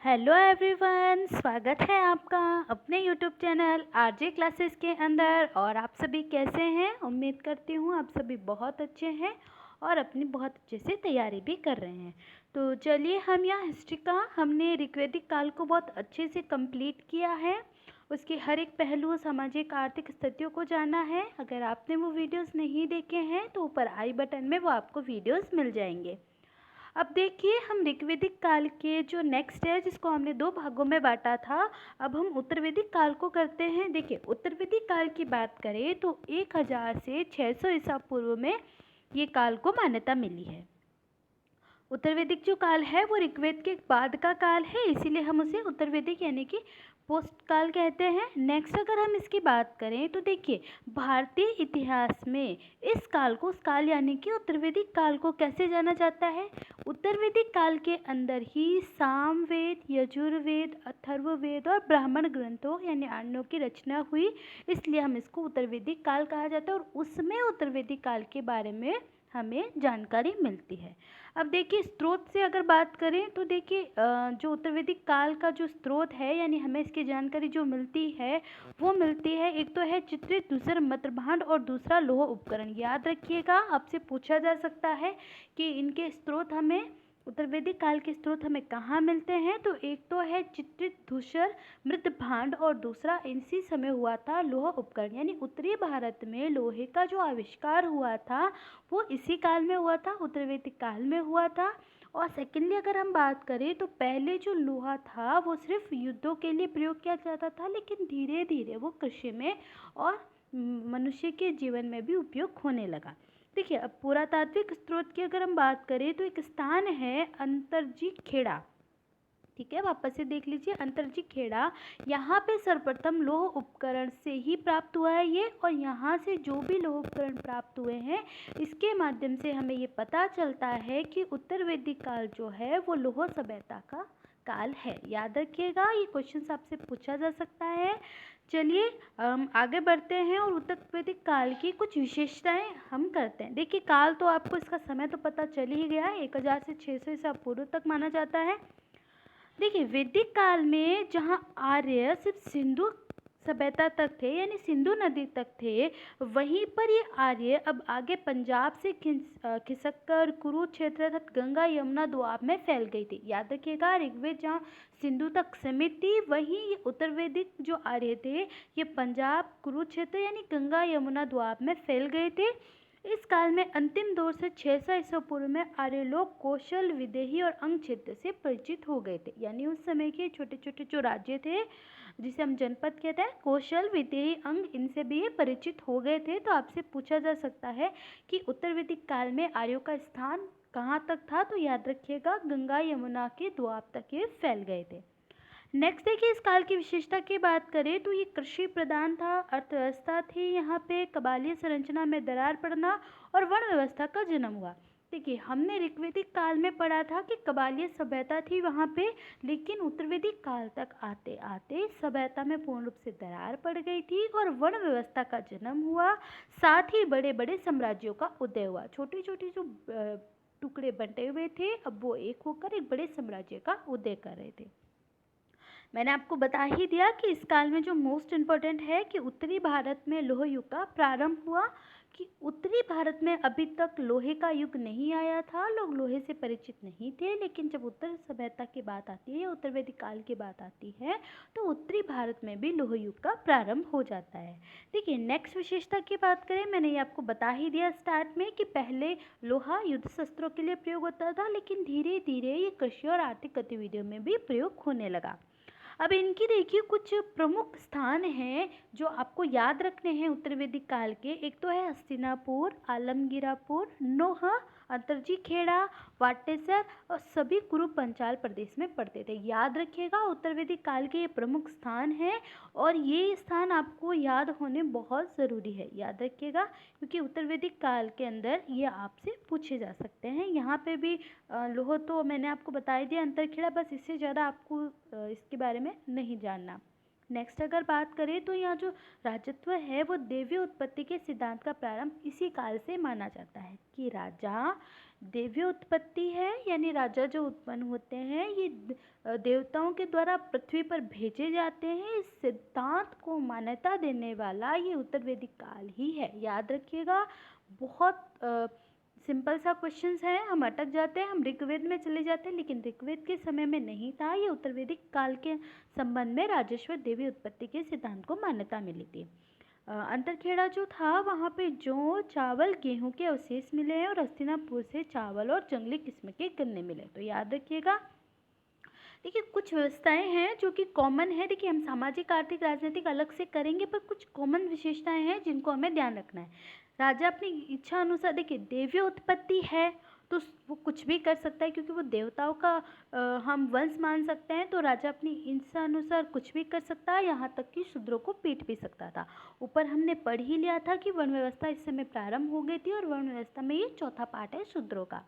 Hello everyone, स्वागत है आपका अपने यूट्यूब चैनल आरजे क्लासेस के अंदर। और आप सभी कैसे हैं? उम्मीद करती हूँ आप सभी बहुत अच्छे हैं और अपनी बहुत अच्छे से तैयारी भी कर रहे हैं। तो चलिए, हम यहाँ हिस्ट्री का हमने ऋग्वैदिक काल को बहुत अच्छे से कंप्लीट किया है। उसके हर एक पहलू, सामाजिक आर्थिक स्थितियों को जाना है। अगर आपने वो वीडियोस नहीं देखे हैं तो ऊपर आई बटन में वो आपको वीडियोस मिल जाएंगे। अब देखिए, हम ऋग्वैदिक काल के जो नेक्स्ट है, जिसको हमने दो भागों में बांटा था, अब हम उत्तर वैदिक काल को करते हैं। देखिए, उत्तर वैदिक काल की बात करें तो 1000 से 600 ईसा पूर्व में ये काल को मान्यता मिली है। उत्तर वैदिक जो काल है वो ऋग्वेद के बाद का काल है, इसीलिए हम उसे उत्तर वैदिक यानी कि पोस्ट काल कहते हैं। नेक्स्ट अगर हम इसकी बात करें तो देखिए, भारतीय इतिहास में इस काल को, उस काल यानी कि उत्तर वैदिक काल को कैसे जाना जाता है? उत्तर वैदिक काल के अंदर ही सामवेद, यजुर्वेद, अथर्ववेद और ब्राह्मण ग्रंथों यानी आर्यों की रचना हुई, इसलिए हम इसको उत्तर वैदिक काल कहा जाता है और उसमें उत्तर वैदिक काल के बारे में हमें जानकारी मिलती है। अब देखिए, स्रोत से अगर बात करें तो देखिए, जो उत्तर वैदिक काल का जो स्रोत है यानी हमें इसकी जानकारी जो मिलती है वो मिलती है, एक तो है चित्रित, दूसरा मृतभांड और दूसरा लौह उपकरण। याद रखिएगा, आपसे पूछा जा सकता है कि इनके स्रोत हमें, उत्तर वैदिक काल के स्रोत हमें कहाँ मिलते हैं। तो एक तो है चित्रित धूसर मृतभांड और दूसरा इसी समय हुआ था लोह उपकरण, यानी उत्तरी भारत में लोहे का जो आविष्कार हुआ था वो इसी काल में हुआ था, उत्तर वैदिक काल में हुआ था। और सेकेंडली अगर हम बात करें तो पहले जो लोहा था वो सिर्फ युद्धों के लिए प्रयोग किया जाता था, लेकिन धीरे धीरे वो कृषि में और मनुष्य के जीवन में भी उपयोग होने लगा। देखिए, अब पुरातात्विक स्रोत की अगर हम बात करें तो एक स्थान है अंतरजी खेड़ा। ठीक है, वापस से देख लीजिए, अंतरजी खेड़ा, यहाँ पे सर्वप्रथम लोह उपकरण से ही प्राप्त हुआ है ये। और यहाँ से जो भी लोह उपकरण प्राप्त हुए हैं, इसके माध्यम से हमें ये पता चलता है कि उत्तर वैदिक काल जो है वो लोह सभ्यता का काल है। याद रखिएगा, ये क्वेश्चन आपसे पूछा जा सकता है। चलिए, हम आगे बढ़ते हैं और उत्तर वैदिक काल की कुछ विशेषताएं हम करते हैं। देखिए, काल तो आपको इसका समय तो पता चल ही गया है, 1000 से 600 ईसा पूर्व तक माना जाता है। देखिए, वैदिक काल में जहाँ आर्य सिर्फ सिंधु सभ्यता तक थे यानी सिंधु नदी तक थे, वहीं पर ये आर्य अब आगे पंजाब से खिसक कर कुरुक्षेत्र तक गंगा यमुना दोआब में फैल गई थी। याद रखिएगा, ऋग्वेद जहाँ सिंधु तक सीमित थी, वहीं ये उत्तर वैदिक जो आर्य थे ये पंजाब, कुरुक्षेत्र यानी गंगा यमुना दोआब में फैल गए थे। इस काल में अंतिम दौर से 600 ईसा पूर्व में आर्य लोग कौशल, विदेही और अंग क्षेत्र से परिचित हो गए थे। यानी उस समय के छोटे छोटे जो राज्य थे, जिसे हम जनपद कहते हैं, कौशल, विदेही, अंग, इनसे भी ये परिचित हो गए थे। तो आपसे पूछा जा सकता है कि उत्तर वैदिक काल में आर्यों का स्थान कहाँ तक था? तो याद रखिएगा, गंगा यमुना के दोआब तक ये फैल गए थे। नेक्स्ट देखिए, इस काल की विशेषता की बात करें तो ये कृषि प्रधान था, अर्थव्यवस्था थी, यहाँ पे कबालीय संरचना में दरार पड़ना और वर्ण व्यवस्था का जन्म हुआ। देखिए, हमने ऋग्वैदिक काल में पढ़ा था कि कबालीय सभ्यता थी वहाँ पे, लेकिन उत्तर वैदिक काल तक आते आते सभ्यता में पूर्ण रूप से दरार पड़ गई थी और वर्ण व्यवस्था का जन्म हुआ। साथ ही बड़े बड़े साम्राज्यों का उदय हुआ। छोटे छोटे जो टुकड़े बंटे हुए थे, अब वो एक होकर एक बड़े साम्राज्य का उदय कर रहे थे। मैंने आपको बता ही दिया कि इस काल में जो मोस्ट इम्पोर्टेंट है कि उत्तरी भारत में लोह युग का प्रारंभ हुआ, कि उत्तरी भारत में अभी तक लोहे का युग नहीं आया था, लोग लोहे से परिचित नहीं थे, लेकिन जब उत्तर सभ्यता की बात आती है, उत्तर वैदिक काल की बात आती है, तो उत्तरी भारत में भी लोह युग का प्रारंभ हो जाता है। देखिए, नेक्स्ट विशेषता की बात करें, मैंने ये आपको बता ही दिया स्टार्ट में कि पहले लोहा युद्ध शस्त्रों के लिए प्रयोग होता था, लेकिन धीरे धीरे ये कृषि और आर्थिक गतिविधियों में भी प्रयोग होने लगा। अब इनकी देखिए कुछ प्रमुख स्थान हैं जो आपको याद रखने हैं उत्तर वैदिक काल के। एक तो है हस्तिनापुर, आलमगीरापुर, नोह, अंतरजी खेड़ा, वाटेसर और सभी कुरु पंचाल प्रदेश में पड़ते थे। याद रखिएगा, उत्तर वैदिक काल के ये प्रमुख स्थान हैं और ये स्थान आपको याद होने बहुत ज़रूरी है। याद रखिएगा, क्योंकि उत्तर वैदिक काल के अंदर ये आपसे पूछे जा सकते हैं। यहाँ पे भी लोह तो मैंने आपको बता ही दिया, अंतरखेड़ा, बस इससे ज़्यादा आपको इसके बारे में नहीं जानना। नेक्स्ट अगर बात करें तो यहाँ जो राजत्व है वो देवी उत्पत्ति के सिद्धांत का प्रारंभ इसी काल से माना जाता है कि राजा देवी उत्पत्ति है, यानी राजा जो उत्पन्न होते हैं ये देवताओं के द्वारा पृथ्वी पर भेजे जाते हैं, इस सिद्धांत को मान्यता देने वाला ये उत्तर वैदिक काल ही है। याद रखिएगा, बहुत सिंपल सा क्वेश्चंस है। हम अटक जाते हैं, हम ऋग्वेद में चले जाते हैं, लेकिन ऋग्वेद के समय में नहीं था। ये उत्तर वैदिक काल के संबंध में राजेश्वर देवी उत्पत्ति के सिद्धांत को मान्यता मिली थी। अंतरखेड़ा जो था वहाँ पे जौ, चावल, गेहूं के अवशेष मिले हैं और हस्तिनापुर से चावल और जंगली किस्म के गन्ने मिले। तो याद रखिएगा। देखिए, कुछ व्यवस्थाएं हैं जो कि कॉमन है। देखिए, हम सामाजिक, आर्थिक, राजनीतिक अलग से करेंगे, पर कुछ कॉमन विशेषताएं हैं जिनको हमें ध्यान रखना है। राजा अपनी इच्छा अनुसार, देखिए देवी उत्पत्ति है तो वो कुछ भी कर सकता है, क्योंकि वो देवताओं का हम वंश मान सकते हैं। तो राजा अपनी इच्छा अनुसार कुछ भी कर सकता है, यहाँ तक कि शूद्रों को पीट भी सकता था। ऊपर हमने पढ़ ही लिया था कि वर्ण व्यवस्था इस समय प्रारंभ हो गई थी, और वर्ण व्यवस्था में ये चौथा पार्ट है शूद्रों का।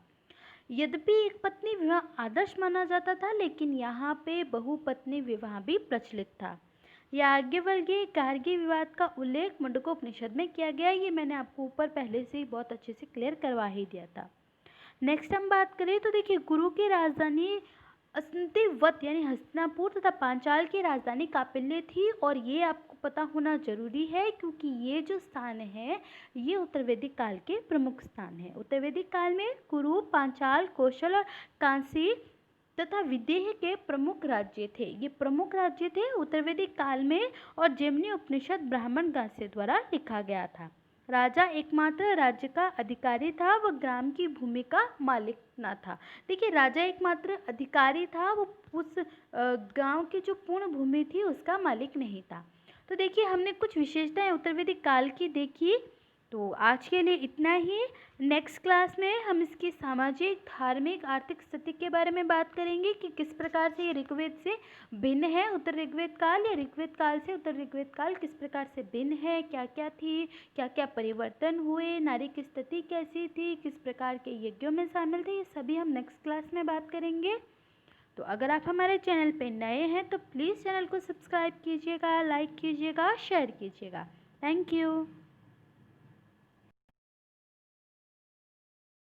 यद्यपि एक पत्नी विवाह आदर्श माना जाता था, लेकिन यहाँ पे बहुपत्नी विवाह भी प्रचलित था। याज्ञवल्क्य गार्गी विवाद का उल्लेख मुंडकोपनिषद में किया गया। ये मैंने आपको ऊपर पहले से ही बहुत अच्छे से क्लियर करवा ही दिया था। नेक्स्ट हम बात करें तो देखिए, गुरु की राजधानी अस्तिवत यानी हस्तिनापुर तथा पांचाल की राजधानी कापिल्य थी, और ये आपको पता होना जरूरी है, क्योंकि ये जो स्थान है ये उत्तर वैदिक काल के प्रमुख स्थान है। उत्तर वैदिक काल में कुरु, पांचाल, कौशल और कांसी तथा विदेह के प्रमुख राज्य थे। ये प्रमुख राज्य थे उत्तर वैदिक काल में, और जैमिनी उपनिषद ब्राह्मण गास्य द्वारा लिखा गया था। राजा एकमात्र राज्य का अधिकारी था, वह ग्राम की भूमि का मालिक न था। देखिए, राजा एकमात्र अधिकारी था, वो उस गांव की जो पूर्ण भूमि थी उसका मालिक नहीं था। तो देखिए, हमने कुछ विशेषताएं उत्तर वैदिक काल की देखी। तो आज के लिए इतना ही। नेक्स्ट क्लास में हम इसकी सामाजिक, धार्मिक, आर्थिक स्थिति के बारे में बात करेंगे कि किस प्रकार से ये ऋग्वेद से भिन्न है उत्तर ऋग्वेद काल, या ऋग्वेद काल से उत्तर ऋग्वेद काल किस प्रकार से भिन्न है, क्या क्या थी, क्या क्या परिवर्तन हुए, नारी की स्थिति कैसी थी, किस प्रकार के यज्ञों में शामिल थे, ये सभी हम नेक्स्ट क्लास में बात करेंगे। तो अगर आप हमारे चैनल पर नए हैं तो प्लीज़ चैनल को सब्सक्राइब कीजिएगा, लाइक कीजिएगा, शेयर कीजिएगा। Thank you.